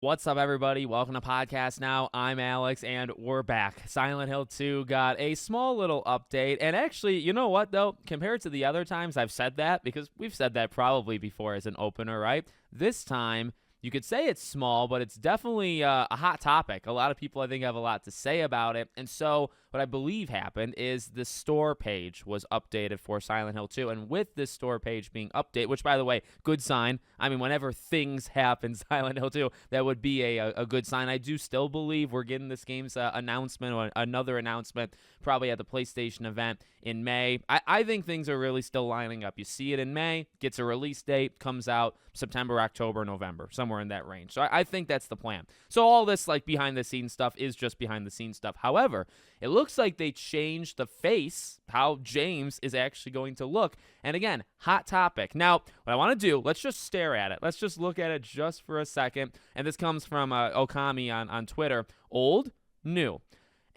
What's up, everybody? Welcome to Podcast Now. I'm Alex, and we're back. Silent Hill 2 got a small little update, and actually, you know what, though? Compared to the other times I've said that, because we've said that probably before as an opener, right? This time, you could say it's small, but it's definitely a hot topic. A lot of people, I think, have a lot to say about it, and so what I believe happened is the store page was updated for Silent Hill 2, and with this store page being updated, which, by the way, good sign. I mean, whenever things happen, Silent Hill 2, that would be a good sign. I do still believe we're getting this game's announcement or another announcement probably at the PlayStation event in May. I think things are really still lining up. You see it in May, gets a release date, comes out September, October, November, somewhere in that range. So I think that's the plan. So all this like behind-the-scenes stuff is just behind-the-scenes stuff. However, it looks like they changed the face, how James is actually going to look. And again, hot topic. Now, what I want to do, let's just stare at it. Let's just look at it just for a second. And this comes from Okami on Twitter. Old, new.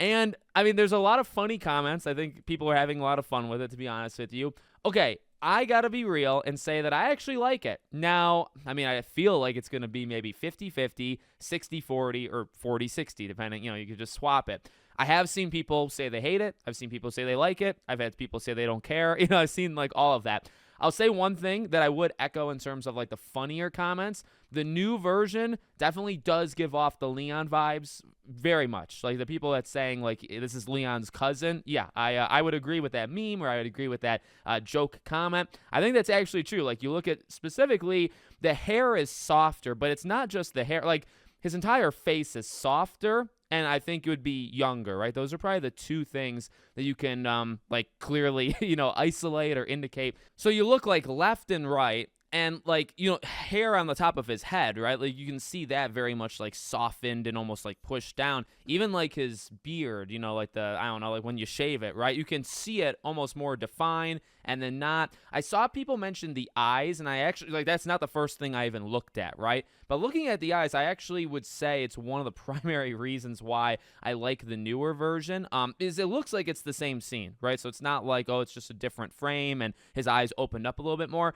And, I mean, there's a lot of funny comments. I think people are having a lot of fun with it, to be honest with you. Okay, I got to be real and say that I actually like it. Now, I mean, I feel like it's going to be maybe 50-50, 60-40, or 40-60, depending. You could just swap it. I have seen people say they hate it. I've seen people say they like it. I've had people say they don't care. I've seen like all of that. I'll say one thing that I would echo in terms of like the funnier comments. The new version definitely does give off the Leon vibes very much. Like the people that's saying like this is Leon's cousin. Yeah, I would agree with that meme, or I would agree with that joke comment. I think that's actually true. Like you look at specifically, the hair is softer, but it's not just the hair. Like his entire face is softer. And I think it would be younger, right? Those are probably the two things that you can like clearly, isolate or indicate. So you look like left and right, and like, hair on the top of his head, right? Like you can see that very much like softened and almost like pushed down. Even like his beard, like like when you shave it, right? You can see it almost more defined and then not. I saw people mention the eyes, and I actually, like, that's not the first thing I even looked at, right? But looking at the eyes, I actually would say it's one of the primary reasons why I like the newer version, is it looks like it's the same scene, right? So it's not like, oh, it's just a different frame and his eyes opened up a little bit more.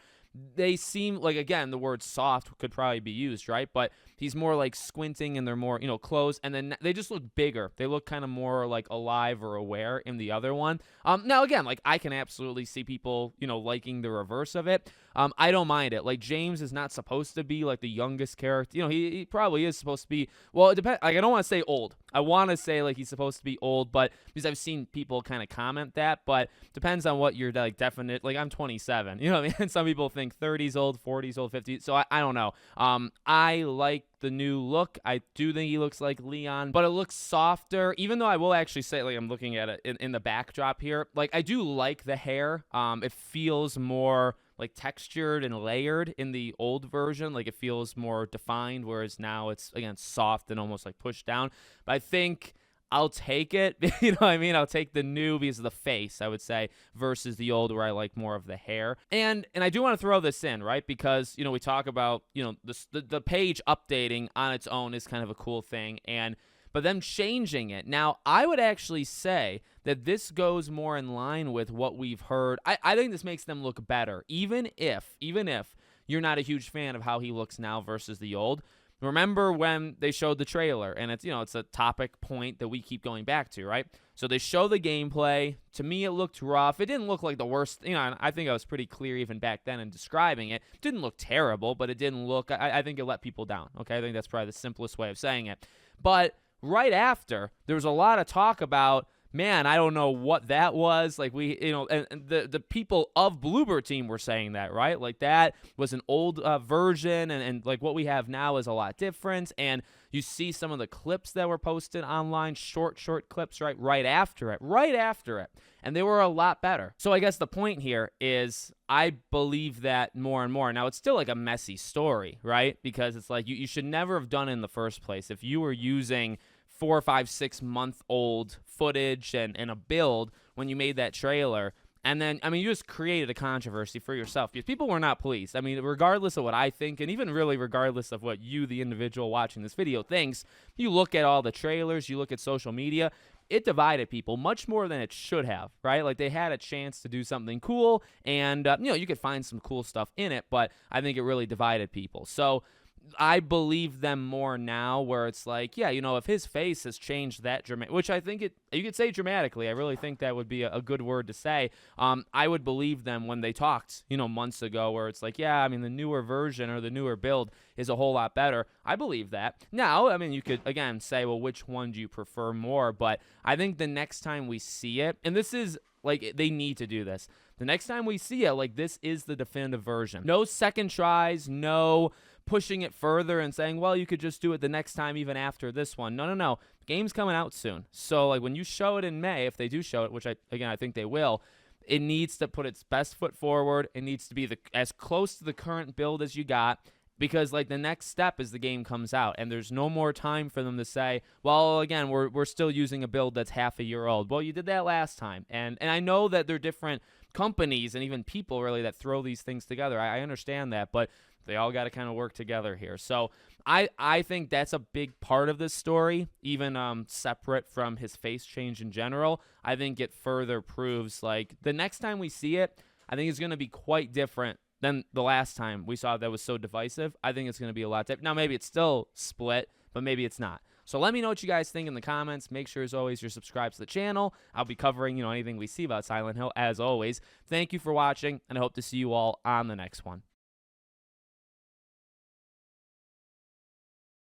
They seem like, again, the word soft could probably be used, right? But he's more like squinting and they're more, closed. And then they just look bigger. They look kind of more like alive or aware in the other one. Now, again, like I can absolutely see people, liking the reverse of it. I don't mind it. Like James is not supposed to be like the youngest character. He probably is supposed to be, well, it depends. Like I don't want to say old. I want to say like he's supposed to be old, but because I've seen people kind of comment that, but depends on what your like definite, like I'm 27, you know what I mean? And some people think 30s old, 40s old, 50s. So I don't know. I like the new look. I do think he looks like Leon, but it looks softer, even though I will actually say, like I'm looking at it in the backdrop here, like I do like the hair. It feels more like textured and layered in the old version. Like it feels more defined, whereas now it's, again, soft and almost like pushed down. But I think I'll take it. You know what I mean? I'll take the new because of the face, I would say, versus the old where I like more of the hair. And I do want to throw this in, right? Because, we talk about, the page updating on its own is kind of a cool thing. But them changing it. Now, I would actually say that this goes more in line with what we've heard. I think this makes them look better, even if you're not a huge fan of how he looks now versus the old. Remember when they showed the trailer, and it's a topic point that we keep going back to, right? So they show the gameplay. To me, it looked rough. It didn't look like the worst. I think I was pretty clear even back then in describing it. It didn't look terrible, but it didn't look, I think it let people down, okay? I think that's probably the simplest way of saying it. But right after, there was a lot of talk about, man, I don't know what that was. Like and the people of Bloober Team were saying that, right? Like that was an old version, and like what we have now is a lot different. And you see some of the clips that were posted online, short clips, right after it. And they were a lot better. So I guess the point here is I believe that more and more. Now, it's still like a messy story, right? Because it's like you should never have done it in the first place. If you were using 4, 5, 6 month old footage and a build when you made that trailer, and then, you just created a controversy for yourself because people were not pleased. Regardless of what I think, and even really regardless of what you, the individual watching this video, thinks, you look at all the trailers, you look at social media, it divided people much more than it should have, right? Like they had a chance to do something cool, and you could find some cool stuff in it, but I think it really divided people. So I believe them more now, where it's like, yeah, if his face has changed that dramatic, which I think you could say dramatically. I really think that would be a good word to say. I would believe them when they talked, months ago, where it's like, yeah, I mean, the newer version or the newer build is a whole lot better. I believe that. Now, I mean, you could, again, say, well, which one do you prefer more? But I think the next time we see it, and this is, like, they need to do this. The next time we see it, like, this is the definitive version. No second tries, no pushing it further and saying, well, you could just do it the next time even after this one. No. Game's coming out soon. So, like, when you show it in May, if they do show it, which I think they will, it needs to put its best foot forward. It needs to be as close to the current build as you got, because, like, the next step is the game comes out, and there's no more time for them to say, well, again, we're still using a build that's half a year old. Well, you did that last time. And I know that they're different companies and even people, really, that throw these things together. I understand that, but they all got to kind of work together here. So I think that's a big part of this story, even separate from his face change in general. I think it further proves, like, the next time we see it, I think it's going to be quite different than the last time we saw that was so divisive. I think it's going to be a lot different. Now, maybe it's still split, but maybe it's not. So let me know what you guys think in the comments. Make sure, as always, you're subscribed to the channel. I'll be covering, anything we see about Silent Hill, as always. Thank you for watching, and I hope to see you all on the next one.